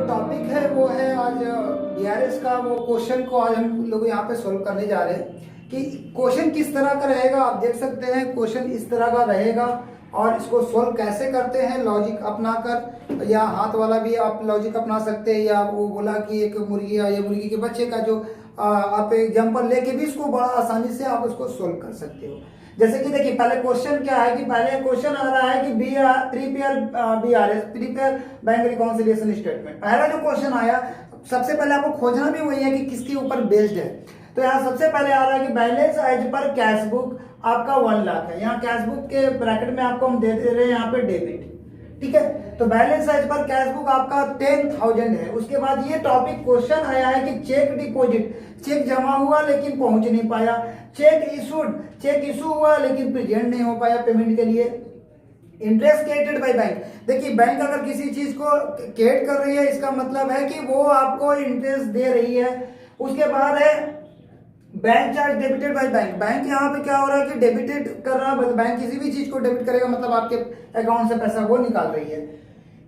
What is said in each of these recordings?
Topic है वो है आज बीआरएस का वो क्वेश्चन को आज हम लोग यहाँ पे सोल्व करने जा रहे हैं कि क्वेश्चन किस तरह का रहेगा। आप देख सकते हैं क्वेश्चन इस तरह का रहेगा और इसको सोल्व कैसे करते हैं लॉजिक अपनाकर, या हाथ वाला भी आप लॉजिक अपना सकते हैं, या वो बोला कि एक मुर्गी या मुर्गी के बच्चे का जो आप एग्जाम्पल लेके भी इसको बड़ा आसानी से आप उसको सोल्व कर सकते हो। जैसे कि देखिए पहले क्वेश्चन क्या है कि पहले क्वेश्चन आ रहा है कि three pair bank reconciliation statement. पहला जो क्वेश्चन आया सबसे पहले आपको खोजना भी वही है कि किसके ऊपर बेस्ड है। तो यहाँ सबसे पहले आ रहा है कि balance as per cash book आपका 1 लाख है। यहाँ कैश बुक के ब्रैकेट में आपको हम दे रहे हैं यहाँ पे डेबिट, ठीक है। तो balance as per cash book आपका 10,000 है। उसके बाद ये टॉपिक क्वेश्चन आया है कि चेक डिपॉजिट, चेक जमा हुआ लेकिन पहुंच नहीं पाया। चेक इशू हुआ लेकिन प्रेजेंट नहीं हो पाया पेमेंट के लिए। इंटरेस्ट क्रिएटेड बाय बैंक, देखिए बैंक अगर किसी चीज को क्रिएट कर रही है इसका मतलब है कि वो आपको इंटरेस्ट दे रही है। उसके बाद है bank charge debited by bank, bank यहाँ पे क्या हो रहा है कि डेबिटेड कर रहा है, बैंक किसी भी चीज को डेबिट करेगा मतलब आपके अकाउंट से पैसा वो निकाल रही है।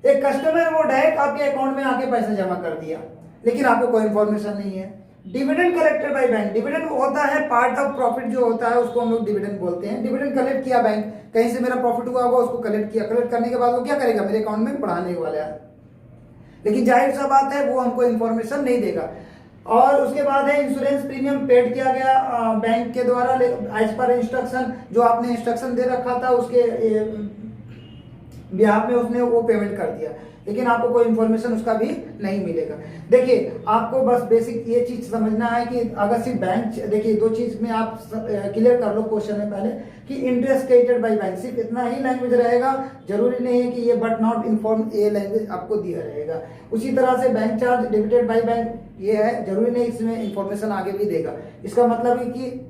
एक कस्टमर वो डायरेक्ट आपके अकाउंट में आके पैसा जमा कर दिया लेकिन आपको कोई इंफॉर्मेशन नहीं है। Dividend collected by bank, dividend होता है पार्ट ऑफ प्रॉफिट जो होता है उसको हम लोग डिविडेंड बोलते हैं। डिविडेंड कलेक्ट किया बैंक, कहीं से मेरा प्रॉफिट हुआ होगा उसको कलेक्ट किया, कलेक्ट करने के बाद वो क्या करेगा मेरे अकाउंट में बढ़ाने वाला है, लेकिन जाहिर सा बात है वो हमको इंफॉर्मेशन नहीं देगा। और उसके बाद है इंश्योरेंस प्रीमियम पेड किया गया बैंक के द्वारा एज पर इंस्ट्रक्शन, जो आपने इंस्ट्रक्शन दे रखा था उसके बिहाफ में उसने वो पेमेंट कर दिया लेकिन आपको कोई इंफॉर्मेशन उसका भी नहीं मिलेगा। देखिए आपको बस बेसिक ये चीज समझना है कि अगर सिर्फ बैंक, देखिए दो चीज में आप क्लियर कर लो क्वेश्चन में पहले कि इंटरेस्ट क्रिएटेड बाय बैंक, सिर्फ इतना ही लैंग्वेज रहेगा, जरूरी नहीं है कि ये बट नॉट इन्फॉर्म ये लैंग्वेज आपको दिया रहेगा। उसी तरह से bank charge debited by bank ये है, जरूरी नहीं इसमें इंफॉर्मेशन आगे भी देगा। इसका मतलब है कि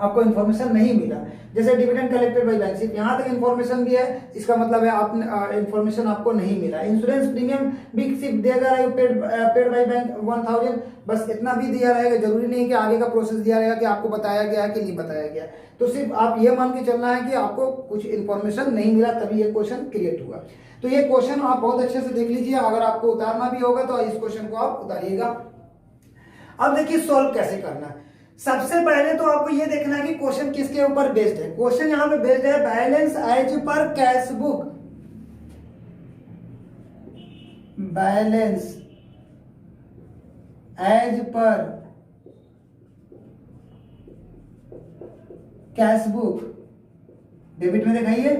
आपको इन्फॉर्मेशन नहीं मिला। जैसे डिविडेंड कलेक्टेड बाय बैंक, सिर्फ यहाँ तक इन्फॉर्मेशन दिया है, इसका मतलब है आपने इन्फॉर्मेशन आपको नहीं मिला। इंश्योरेंस प्रीमियम भी सिर्फ देगा पेड बाय बैंक 1,000, बस इतना भी दिया रहेगा, जरूरी नहीं कि आगे का प्रोसेस दिया रहेगा कि आपको बताया गया है कि नहीं बताया गया। तो सिर्फ आप ये मान के चलना है कि आपको कुछ इन्फॉर्मेशन नहीं मिला तभी ये क्वेश्चन क्रिएट हुआ। तो ये क्वेश्चन आप बहुत अच्छे से देख लीजिए, अगर आपको उतारना भी होगा तो इस क्वेश्चन को आप उतारिएगा। अब देखिए सोल्व कैसे करना है। सबसे पहले तो आपको ये देखना है कि क्वेश्चन किसके ऊपर बेस्ड है। क्वेश्चन यहां पे बेस्ड है balance as per cash book, balance as per cash book debit में दिखाइए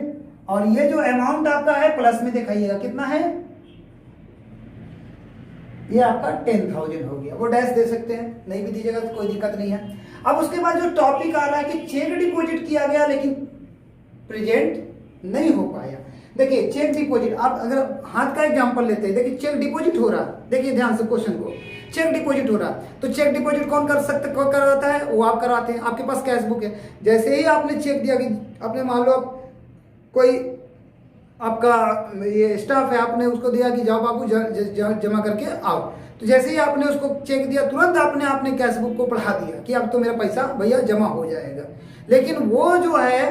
और ये जो अमाउंट आपका है प्लस में दिखाइएगा। कितना है ये आपका 10,000 हो गया। वो डैश दे सकते हैं, नहीं भी दीजिएगा तो कोई दिक्कत नहीं है। अब उसके बाद जो टॉपिक आ रहा है कि चेक डिपॉजिट किया गया लेकिन प्रेजेंट नहीं हो पाया। देखिए चेक डिपॉजिट, आप अगर हाथ का एग्जांपल लेते हैं, देखिए चेक डिपॉजिट हो रहा, देखिए ध्यान से क्वेश्चन को, चेक डिपॉजिट हो रहा तो चेक डिपॉजिट कौन करवाता है, वो आप करवाते हैं। आपके पास कैश बुक है, जैसे ही आपने चेक दिया कि आपने मान लो कोई आपका ये स्टाफ है, आपने उसको दिया कि जाओ बाबू जमा करके आओ, तो जैसे ही आपने उसको चेक दिया तुरंत आपने कैश बुक को पढ़ा दिया कि अब तो मेरा पैसा भैया जमा हो जाएगा। लेकिन वो जो है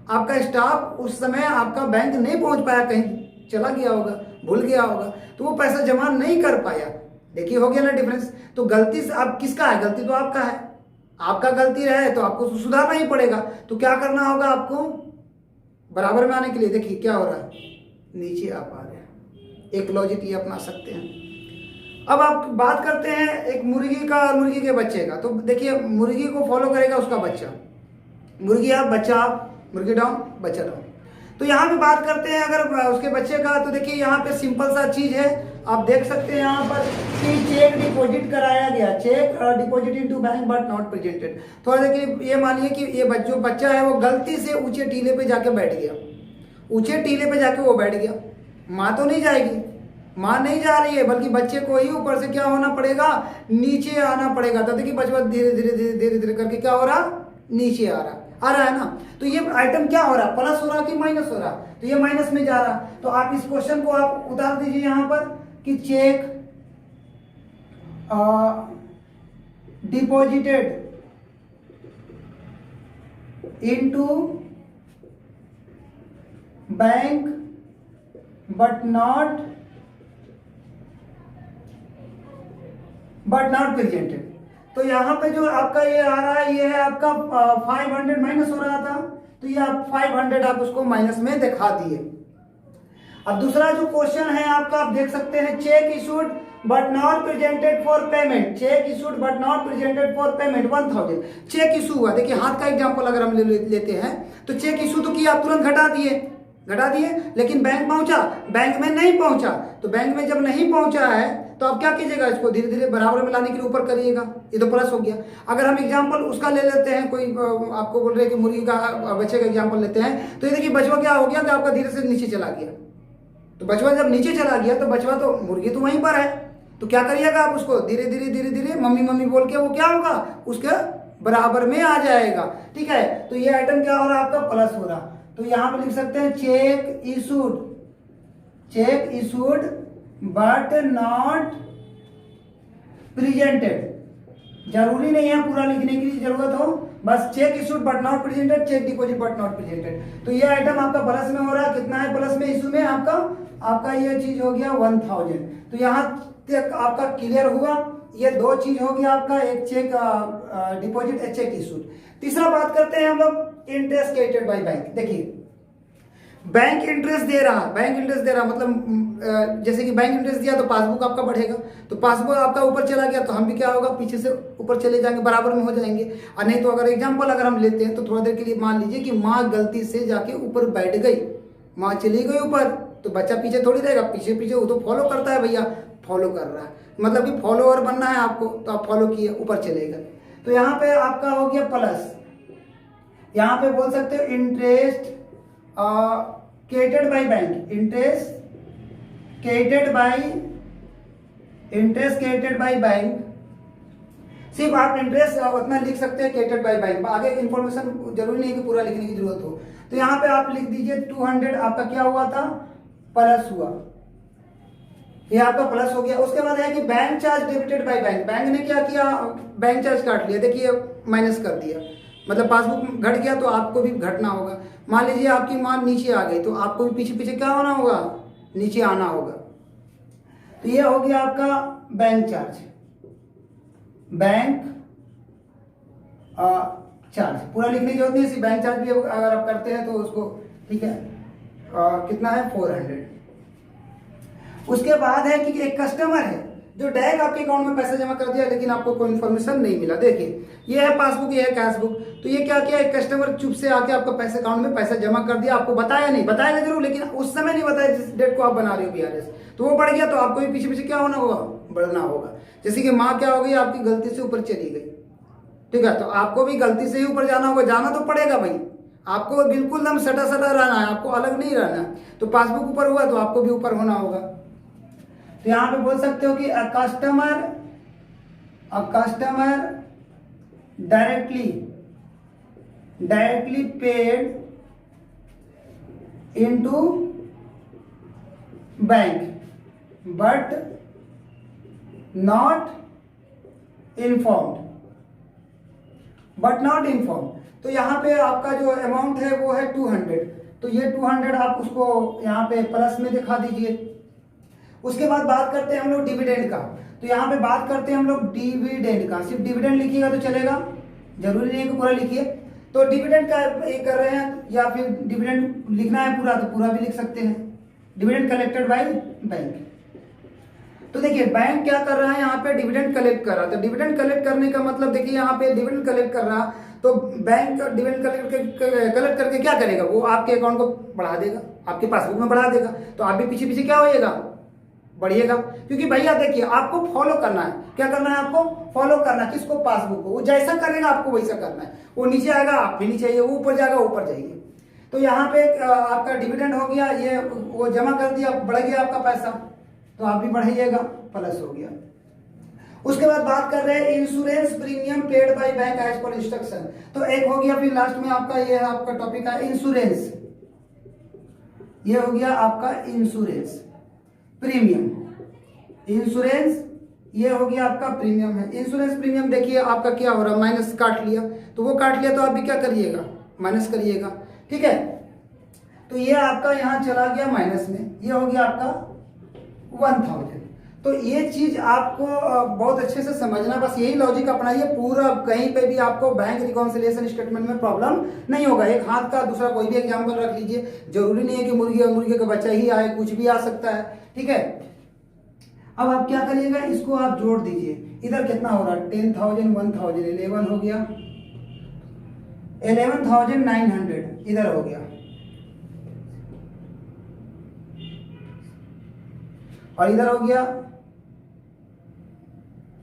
आपका स्टाफ उस समय आपका बैंक नहीं पहुंच पाया, कहीं चला गया होगा, भूल गया होगा, तो वो पैसा जमा नहीं कर पाया। देखिए हो गया ना डिफरेंस। तो गलती से अब किसका है, गलती तो आपका है, आपका गलती रहे तो आपको सुधारना ही पड़ेगा। तो क्या करना होगा आपको बराबर में आने के लिए, देखिए क्या हो रहा है, नीचे आप आ रहे हैं, एक लॉजिक ये अपना सकते हैं। अब आप बात करते हैं एक मुर्गी के बच्चे का। तो देखिए मुर्गी को फॉलो करेगा उसका बच्चा, मुर्गी आप बच्चा आप, मुर्गी डाउन बच्चा डाउन। तो यहाँ पे बात करते हैं अगर उसके बच्चे का, तो देखिए यहाँ पे सिंपल सा चीज है, आप देख सकते हैं यहाँ पर कि चेक डिपॉजिट कराया गया, cheque deposit into bank but not presented. तो देखिए ये मानिए कि ये जो बच्चा है वो गलती से ऊंचे टीले पे जाके बैठ गया, ऊंचे टीले पे जाके वो बैठ गया। माँ तो नहीं जाएगी, माँ नहीं जा रही है, बल्कि बच्चे को ही ऊपर से क्या होना पड़ेगा, नीचे आना पड़ेगा। तो देखिए बच्चा धीरे धीरे करके क्या हो रहा, नीचे आ रहा है ना। तो ये आइटम क्या हो रहा, प्लस हो रहा कि माइनस हो रहा, तो ये माइनस में जा रहा। तो आप इस क्वेश्चन को आप उतार दीजिए यहाँ पर कि check deposited into bank but not but not presented. तो यहाँ पे जो आपका ये आ रहा है, ये है आपका 500 माइनस हो रहा था, तो ये आप 500 आप उसको माइनस में दिखा दिए। अब दूसरा जो क्वेश्चन है आपका, आप देख सकते हैं, cheque issued but not presented for payment, cheque issued but not presented for payment 1000। Cheque issue हुआ, देखिए हाथ का एग्जांपल अगर हम लेते हैं तो चेक इशू तो किया, आप तुरंत घटा दिए, लेकिन बैंक पहुंचा, बैंक में नहीं पहुंचा। तो बैंक में जब नहीं पहुंचा है तो आप क्या कीजिएगा, इसको धीरे धीरे बराबर में लाने के लिए ऊपर करिएगा, ये तो प्लस हो गया। अगर हम एग्जांपल उसका ले लेते हैं, कोई आपको बोल रहे हैं कि मुर्गी का बच्चे का एग्जांपल लेते हैं, तो ये देखिए बचवा क्या हो गया कि आपका धीरे से नीचे चला गया। तो बचवा जब नीचे चला गया तो बचवा तो, मुर्गी तो वहीं पर है, तो क्या करिएगा आप उसको धीरे धीरे मम्मी मम्मी बोल के वो क्या होगा, उसके बराबर में आ जाएगा। ठीक है, तो ये आइटम क्या हो रहा है आपका, प्लस हो रहा। तो यहां पे लिख सकते हैं cheque issued but not presented. जरूरी नहीं है पूरा लिखने की जरूरत हो, बस cheque issued but not presented, cheque deposit but not presented. तो ये आइटम आपका प्लस में हो रहा है, कितना है प्लस में इशू में आपका ये चीज हो गया 1000। तो यहाँ तक आपका क्लियर हुआ, ये दो चीज हो गया आपका, एक चेक डिपॉजिट, एक चेक इशूड। तीसरा बात करते हैं हम लोग इंटरेस्ट क्रेडिटेड बाय बैंक। देखिए बैंक इंटरेस्ट दे रहा मतलब जैसे कि बैंक इंटरेस्ट दिया तो पासबुक आपका बढ़ेगा, तो पासबुक आपका ऊपर चला गया तो हम भी क्या होगा, पीछे से ऊपर चले जाएंगे, बराबर में हो जाएंगे। और नहीं तो अगर एग्जांपल अगर हम लेते हैं तो थोड़ा देर के लिए मान लीजिए कि माँ गलती से जाके ऊपर बैठ गई, माँ चली गई ऊपर, तो बच्चा पीछे थोड़ी रहेगा, पीछे वो तो फॉलो करता है, भैया फॉलो कर रहा है, मतलब कि फॉलोअर बनना है आपको, तो आप फॉलो किए, ऊपर चले गए। तो यहाँ पे आपका हो गया प्लस, यहाँ पे बोल सकते हो interest credited by bank, interest credited by bank. सिर्फ आप इंटरेस्ट उतना लिख सकते हैं क्रेडिटेड बाय बैंक, आगे इंफॉर्मेशन जरूरी नहीं कि पूरा लिखने की जरूरत हो। तो यहाँ पे आप लिख दीजिए 200 आपका क्या हुआ था, प्लस हुआ, ये आपका प्लस हो गया। उसके बाद है कि bank charge debited by bank, bank ने क्या किया, बैंक चार्ज काट लिया, देखिए माइनस कर दिया, मतलब पासबुक घट गया तो आपको भी घटना होगा। मान लीजिए आपकी माल नीचे आ गई तो आपको भी पीछे पीछे क्या होना होगा, नीचे आना होगा। तो ये हो गया आपका बैंक चार्ज, चार्ज पूरा लिखने की जरूरत नहीं, सिर्फ बैंक चार्ज भी अगर आप करते हैं तो उसको, ठीक है, कितना है 400। उसके बाद है कि एक कस्टमर है जो डायरेक्ट आपके अकाउंट में पैसा जमा कर दिया लेकिन आपको कोई इन्फॉर्मेशन नहीं मिला। देखिए ये है पासबुक, ये है कैशबुक, तो ये क्या किया, एक कस्टमर चुप से आके आपका पैसा अकाउंट में पैसा जमा कर दिया, आपको बताया नहीं, बताएगा जरूर लेकिन उस समय नहीं बताया जिस डेट को आप बना रहे हो BRS, तो वो बढ़ गया तो आपको भी पीछे पीछे क्या होना होगा, बढ़ना होगा। जैसे कि माँ क्या हो गई, आपकी गलती से ऊपर चली गई, ठीक है, तो आपको भी गलती से ही ऊपर जाना होगा, जाना तो पड़ेगा भाई, आपको बिल्कुल एकदम सटा रहना है, आपको अलग नहीं रहना है। तो पासबुक ऊपर हुआ तो आपको भी ऊपर होना होगा। तो यहां पे बोल सकते हो कि a customer directly paid into bank but not informed. तो यहाँ पे आपका जो अमाउंट है वो है 200, तो ये 200 आप उसको यहाँ पे प्लस में दिखा दीजिए। उसके बाद बात करते हैं हम लोग डिविडेंड का, तो यहाँ पे बात करते हैं हम लोग डिविडेंड का, सिर्फ डिविडेंड लिखिएगा तो चलेगा, जरूरी नहीं है कि पूरा लिखिए। तो डिविडेंड का ये कर रहे हैं या फिर डिविडेंड लिखना है पूरा तो पूरा भी लिख सकते हैं, डिविडेंड कलेक्टेड बाय बैंक। तो देखिए बैंक क्या कर रहा है, यहाँ पे डिविडेंड कलेक्ट कर रहा है, तो डिविडेंड कलेक्ट करने का मतलब देखिए यहाँ पे डिविडेंड कलेक्ट कर रहा, तो बैंक डिविडेंड कलेक्ट करके क्या करेगा, वो आपके अकाउंट को बढ़ा देगा, आपके पासबुक में बढ़ा देगा, तो आप भी पीछे पीछे क्या होएगा, बढ़िएगा। क्योंकि भैया देखिए आपको फॉलो करना है, क्या करना है आपको, फॉलो करना है, किसको, पासबुक को, वो जैसा करेगा आपको वैसा करना है, वो नीचे आएगा आप भी नीचे आइए, वो ऊपर जाएगा ऊपर जाइए। तो यहाँ पे आपका डिविडेंड हो गया, ये वो जमा कर दिया, बढ़ गया आपका पैसा, तो आप भी बढ़ाइएगा, प्लस हो गया। उसके बाद बात कर रहे हैं insurance premium paid by bank as per instruction, तो एक हो गया, फिर लास्ट में आपका ये है आपका टॉपिक है इंश्योरेंस, ये हो गया आपका इंश्योरेंस प्रीमियम, इंश्योरेंस ये हो गया आपका प्रीमियम है। इंश्योरेंस प्रीमियम देखिए आपका क्या हो रहा है, माइनस काट लिया, तो वो काट लिया तो आप भी क्या करिएगा, माइनस करिएगा, ठीक है। तो ये आपका यहाँ चला गया माइनस में, ये हो गया आपका 1000। तो ये चीज आपको बहुत अच्छे से समझना, बस यही लॉजिक अपनाइए, पूरा कहीं पे भी आपको बैंक रिकॉन्सिलिएशन स्टेटमेंट में प्रॉब्लम नहीं होगा। एक हाथ का दूसरा कोई भी एग्जाम्पल रख लीजिए, जरूरी नहीं है कि मुर्गी और मुर्गी का बच्चा ही आए, कुछ भी आ सकता है, ठीक है। अब आप क्या करिएगा, इसको आप जोड़ दीजिए, इधर कितना हो रहा है 10,000 1,000 11 हो गया, 11,900 इधर हो गया, और इधर हो गया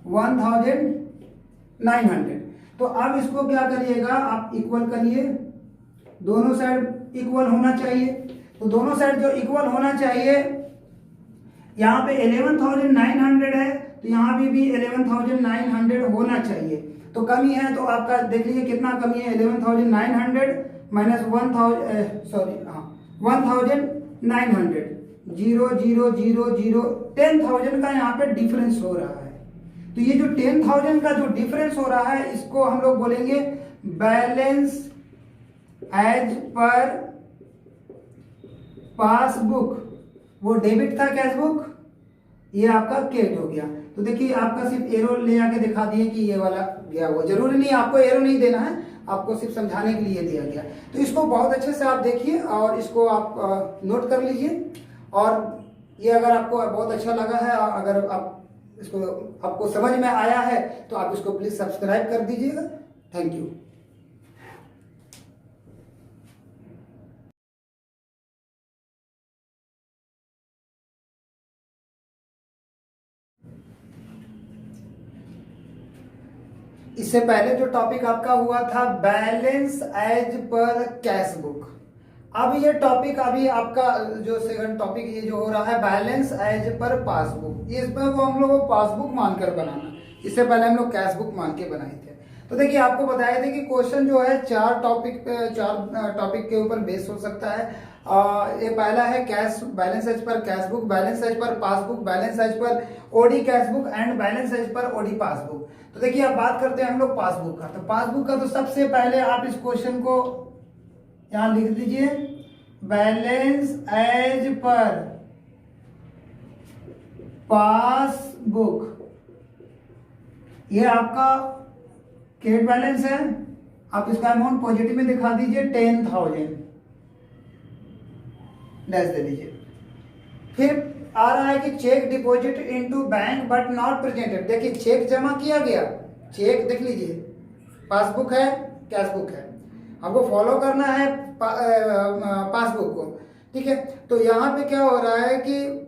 1,900। तो अब इसको क्या करिएगा, आप इक्वल करिए, दोनों साइड इक्वल होना चाहिए। तो दोनों साइड जो इक्वल होना चाहिए, यहाँ पे 11,900 है तो यहाँ भी 11,900 होना चाहिए। तो कमी है तो आपका देख लीजिए कितना कमी है, 11,900 माइनस 1,900, 0 0 0 0, 10,000 का यहाँ पे डिफरेंस हो रहा है। तो ये जो 10,000 का जो डिफरेंस हो रहा है, इसको हम लोग बोलेंगे बैलेंस एज पर पासबुक। वो डेबिट था कैश बुक, ये आपका क्रेडिट हो गया। तो देखिए आपका सिर्फ एरो ले आके दिखा दिए कि ये वाला गया हुआ, जरूरी नहीं आपको एरो नहीं देना है, आपको सिर्फ समझाने के लिए दिया गया। तो इसको बहुत अच्छे से आप देखिए और इसको आप नोट कर लीजिए। और ये अगर आपको बहुत अच्छा लगा है, अगर आप इसको आपको समझ में आया है तो आप इसको प्लीज सब्सक्राइब कर दीजिएगा। Thank you. इससे पहले जो टॉपिक आपका हुआ था balance as per cash book, अब ये टॉपिक अभी आपका जो सेकंड टॉपिक ये जो हो रहा है बैलेंस एज पर पासबुक, ये इसमें वो हम लोग पासबुक मानकर बनाना, इससे पहले हम लोग कैश बुक मान के बनाए थे। तो देखिए आपको बताया था कि क्वेश्चन जो है चार टॉपिक के ऊपर बेस हो सकता है। ये पहला है cash balance as per cash book, balance as per passbook, balance as per OD cash book and balance as per OD passbook. तो देखिए अब बात करते हैं हम लोग पासबुक का। तो पासबुक का तो सबसे पहले आप इस क्वेश्चन को यहां लिख दीजिए, बैलेंस एज पर पासबुक, ये आपका क्रेडिट बैलेंस है, आप इसका अमाउंट पॉजिटिव में दिखा दीजिए 10,000 डैश दे दीजिए। फिर आ रहा है कि cheque deposit into bank but not presented. देखिए चेक जमा किया गया, चेक देख लीजिए, पासबुक है कैश बुक है, हमको फॉलो करना है पासबुक को, ठीक है। तो यहाँ पे क्या हो रहा है कि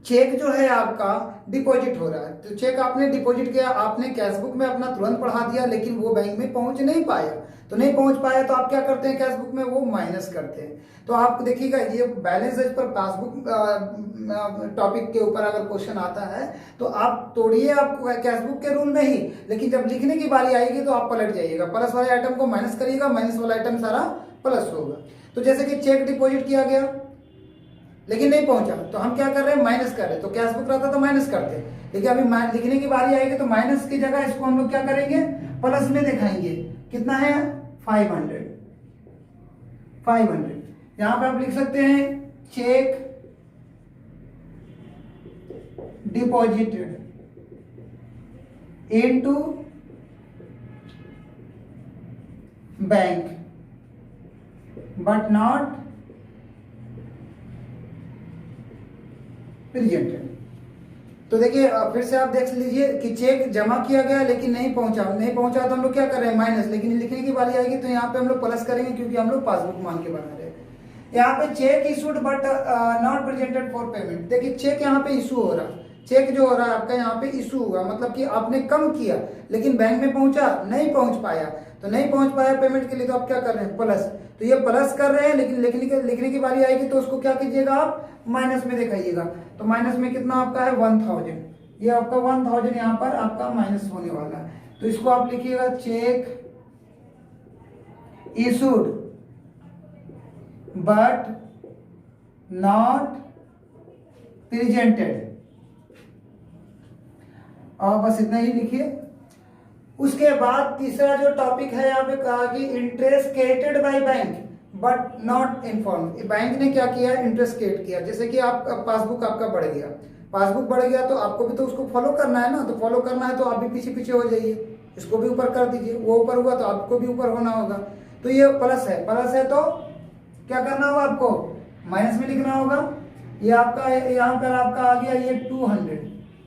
चेक जो है आपका डिपॉजिट हो रहा है, तो चेक आपने डिपॉजिट किया, आपने कैश बुक में अपना तुरंत बढ़ा दिया, लेकिन वो बैंक में पहुंच नहीं पाया। तो नहीं पहुंच पाया तो आप क्या करते हैं, कैश बुक में वो माइनस करते हैं। तो आप देखिएगा ये balance as per passbook topic के ऊपर अगर क्वेश्चन आता है तो आप तोड़िए आप कैश बुक के रूल में ही, लेकिन जब लिखने की बारी आएगी तो आप पलट जाइएगा, प्लस वाले आइटम को माइनस करिएगा, माइनस वाला आइटम सारा प्लस होगा। तो जैसे कि चेक डिपॉजिट किया गया लेकिन नहीं पहुंचा, तो हम क्या कर रहे हैं, माइनस कर रहे हैं। तो कैश बुक रहता तो माइनस करते, लेकिन अभी लिखने की बारी आएगी तो माइनस की जगह इसको हम लोग क्या करेंगे, प्लस में दिखाएंगे। कितना है 500। यहां पे आप लिख सकते हैं check deposited into bank but not presented. तो देखिए फिर से आप देख लीजिए कि चेक जमा किया गया लेकिन नहीं पहुंचा तो हम लोग क्या कर रहे हैं, माइनस, लेकिन लिखने की बारी आएगी तो यहाँ पे हम लोग प्लस करेंगे क्योंकि हम लोग पासबुक मान के बना रहे हैं। यहाँ पे check issued but not presented for payment. देखिए चेक यहाँ पे इशू हो रहा है, चेक जो हो रहा है आपका यहाँ पे इशू हुआ, मतलब कि आपने कम किया लेकिन बैंक में पहुंचा नहीं पहुंच पाया, तो नहीं पहुंच पाया पेमेंट के लिए तो आप क्या कर रहे हैं, प्लस। तो ये प्लस कर रहे हैं लेकिन लिखने की बारी आएगी तो उसको क्या कीजिएगा, आप माइनस में दिखाइएगा। तो माइनस में कितना आपका है 1000, ये आपका 1000 यहाँ पर आपका माइनस होने वाला है। तो इसको आप लिखिएगा check issued but not presented, और बस इतना ही लिखिए। उसके बाद तीसरा जो टॉपिक है यहाँ पे कहा कि interest credited by bank but not inform. Bank ने क्या किया, इंटरेस्ट क्रिएट किया। जैसे कि आप पासबुक आपका बढ़ गया, पासबुक बढ़ गया तो आपको भी तो उसको फॉलो करना है ना, तो फॉलो करना है तो आप भी पीछे पीछे हो जाइए, इसको भी ऊपर कर दीजिए, वो ऊपर हुआ तो आपको भी ऊपर होना होगा। तो ये प्लस है तो क्या करना होगा आपको, माइनस में लिखना होगा। ये आपका यहाँ पर आपका आ गया ये 200,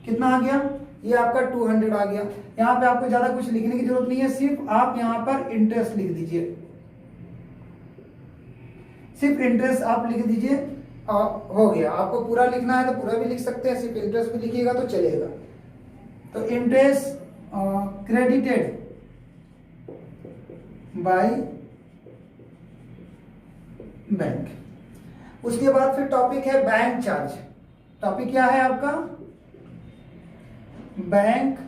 कितना आ गया, ये आपका 200 आ गया। यहाँ पे आपको ज्यादा कुछ लिखने की जरूरत नहीं है, सिर्फ आप यहाँ पर इंटरेस्ट लिख दीजिए, सिर्फ इंटरेस्ट आप लिख दीजिए, हो गया। आपको पूरा लिखना है तो पूरा भी लिख सकते हैं, सिर्फ इंटरेस्ट भी लिखिएगा तो चलेगा। तो इंटरेस्ट क्रेडिटेड बाय बैंक। उसके बाद फिर टॉपिक है बैंक चार्ज। टॉपिक क्या है आपका, बैंक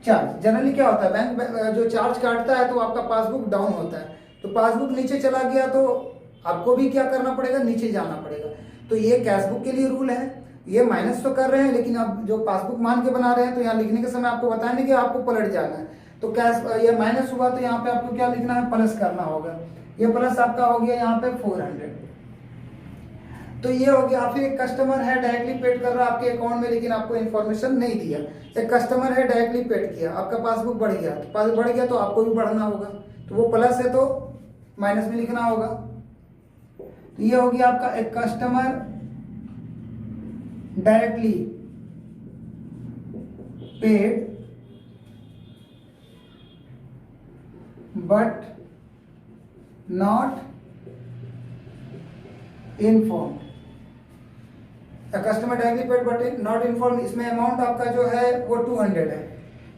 चार्ज। जनरली क्या होता है, बैंक जो चार्ज काटता है तो आपका पासबुक डाउन होता है, तो पासबुक नीचे चला गया तो आपको भी क्या करना पड़ेगा, नीचे जाना पड़ेगा। तो ये कैशबुक के लिए रूल है। ये माइनस तो कर रहे हैं लेकिन अब जो पासबुक मान के बना रहे हैं तो यहाँ लिखने के समय आपको बताएंगे कि आपको पलट जाना है। तो कैश ये माइनस हुआ तो यहाँ पे आपको क्या लिखना है, प्लस करना होगा। ये प्लस आपका हो गया यहाँ पे 400। तो ये हो गया। फिर एक कस्टमर है डायरेक्टली पेड कर रहा है आपके अकाउंट में, लेकिन आपको इन्फॉर्मेशन नहीं दिया। एक कस्टमर है डायरेक्टली पेड किया, आपका पासबुक बढ़ गया, तो पासबुक बढ़ गया तो आपको भी बढ़ना होगा, तो वो प्लस है तो माइनस में लिखना होगा। तो ये हो गया आपका एक customer directly paid but not informed. Customer directly paid but not informed, इसमें अमाउंट आपका जो है वो 200 है।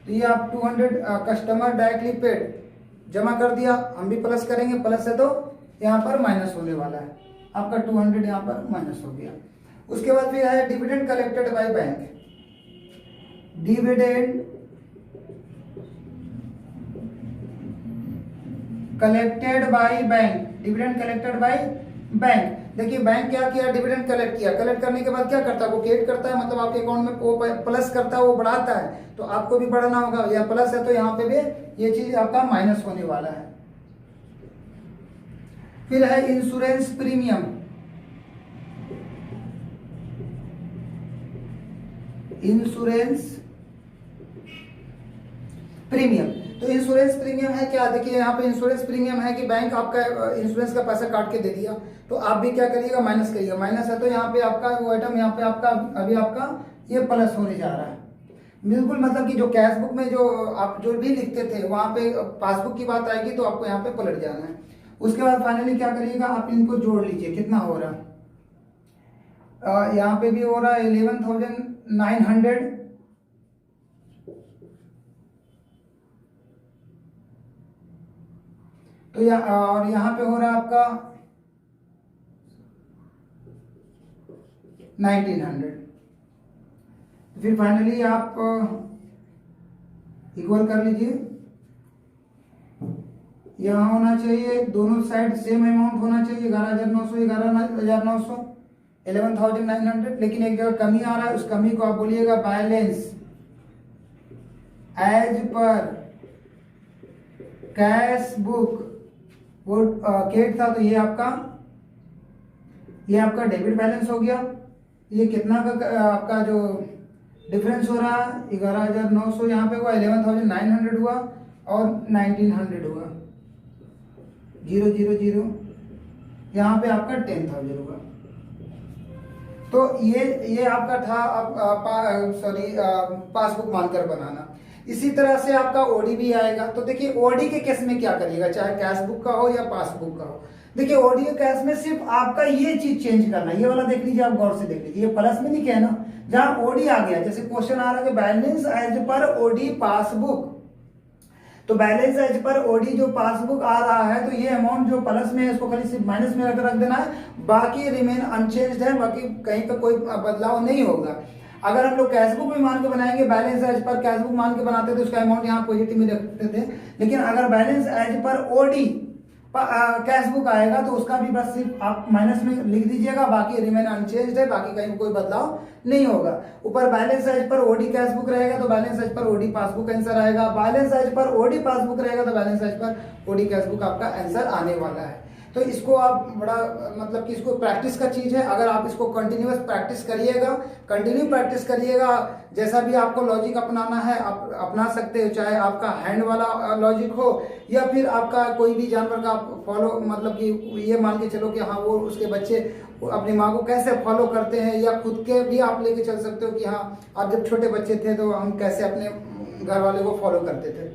तो ये आप 200 कस्टमर डायरेक्टली पेड जमा कर दिया, हम भी प्लस करेंगे, प्लस है तो यहाँ पर माइनस होने वाला है, आपका 200 यहाँ पर माइनस हो गया। उसके बाद फिर है dividend collected by bank. Dividend collected by bank, dividend collected by bank. देखिए बैंक क्या किया, डिविडेंड कलेक्ट किया, कलेक्ट करने के बाद क्या करता है, वो क्रिएट करता है, मतलब आपके अकाउंट में वो प्लस करता है, वो बढ़ाता है, तो आपको भी बढ़ना होगा। या प्लस है तो यहाँ पे भी ये चीज आपका माइनस होने वाला है। फिर है इंश्योरेंस प्रीमियम। इंश्योरेंस प्रीमियम, तो इंश्योरेंस प्रीमियम है क्या, देखिए यहाँ पे इंश्योरेंस प्रीमियम है कि बैंक आपका इंश्योरेंस का पैसा काट के दे दिया, तो आप भी क्या करिएगा, माइनस करिएगा। माइनस है तो यहाँ पे आपका वो आइटम यहाँ पे आपका अभी आपका ये प्लस होने जा रहा है। बिल्कुल मतलब कि जो कैश बुक में जो आप जो भी लिखते थे वहां पे पासबुक की बात आएगी तो आपको यहाँ पे पलट जाना है। उसके बाद फाइनली क्या करिएगा, आप इनको जोड़ लीजिए, कितना हो रहा है, यहाँ पे भी हो रहा है 11,900, तो और यहाँ पे हो रहा है आपका 1900। फिर फाइनली आप इक्वल कर लीजिए, यहाँ होना चाहिए दोनों साइड सेम अमाउंट होना चाहिए, 11,900 11,900 11,900, लेकिन एक जगह कमी आ रहा है, उस कमी को आप बोलिएगा balance as per cash book. वो केट था तो ये आपका डेबिट बैलेंस हो गया। ये कितना का आपका जो डिफरेंस हो रहा है 11,900, यहाँ पे हुआ 11,900 हुआ और 1,900 हुआ, 000, यहाँ पे आपका 10,000 हुआ। तो ये आपका था सॉरी पासबुक मानकर बनाना। इसी तरह से आपका ओडी भी आएगा। तो देखिए ओडी के केस में क्या करिएगा, चाहे कैश बुक का हो या पासबुक का हो। देखिए ओडी के केस में सिर्फ आपका ये चीज चेंज करना है, ये वाला देख लीजिए, आप गौर से देख लीजिए, ये प्लस में नहीं किया ना, जहां ओडी आ गया, जैसे क्वेश्चन आ रहा है balance as per OD passbook, तो बैलेंस एज पर ओडी जो पासबुक आ रहा है तो ये अमाउंट जो प्लस में है इसको खाली सिर्फ माइनस में रख देना है, बाकी रिमेन अनचेंज्ड है, बाकी कहीं पे कोई बदलाव नहीं होगा। अगर हम लोग कैशबुक में मान के बनाएंगे, बैलेंस एज पर कैशबुक मान के बनाते थे, उसका अमाउंट यहाँ पॉजिटिव में रखते थे, लेकिन अगर balance as per OD cashbook आएगा तो उसका भी बस सिर्फ आप माइनस में लिख दीजिएगा, बाकी रिमेन अनचेंज्ड है, बाकी कहीं कोई बदलाव नहीं होगा। ऊपर balance as per OD cashbook रहेगा तो balance as per OD passbook answer आएगा, balance as per OD passbook रहेगा तो balance as per OD cashbook आपका आंसर आने वाला है। तो इसको आप बड़ा मतलब कि इसको प्रैक्टिस का चीज़ है। अगर आप इसको कंटिन्यूअस प्रैक्टिस करिएगा, कंटिन्यू प्रैक्टिस करिएगा, जैसा भी आपको लॉजिक अपनाना है आप अपना सकते हो, चाहे आपका हैंड वाला लॉजिक हो या फिर आपका कोई भी जानवर का आप फॉलो, मतलब कि ये मान के चलो कि हाँ वो उसके बच्चे अपनी माँ को कैसे फॉलो करते हैं, या खुद के भी आप लेके चल सकते हो कि हाँ आप जब छोटे बच्चे थे तो हम कैसे अपने घर वाले को फॉलो करते थे।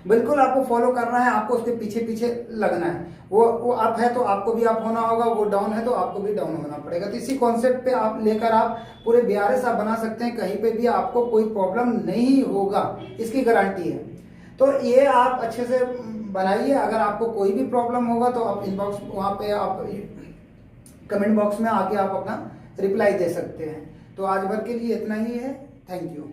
बिल्कुल आपको फॉलो करना है, आपको उसके पीछे पीछे लगना है। वो अप है तो आपको भी अप होना होगा, वो डाउन है तो आपको भी डाउन होना पड़ेगा। तो इसी कॉन्सेप्ट पे आप लेकर आप पूरे BRS आप बना सकते हैं, कहीं पे भी आपको कोई प्रॉब्लम नहीं होगा, इसकी गारंटी है। तो ये आप अच्छे से बनाइए। अगर आपको कोई भी प्रॉब्लम होगा तो आप इनबॉक्स वहाँ पे आप कमेंट बॉक्स में आके आप अपना रिप्लाई दे सकते हैं। तो आज भर के लिए इतना ही है। Thank you.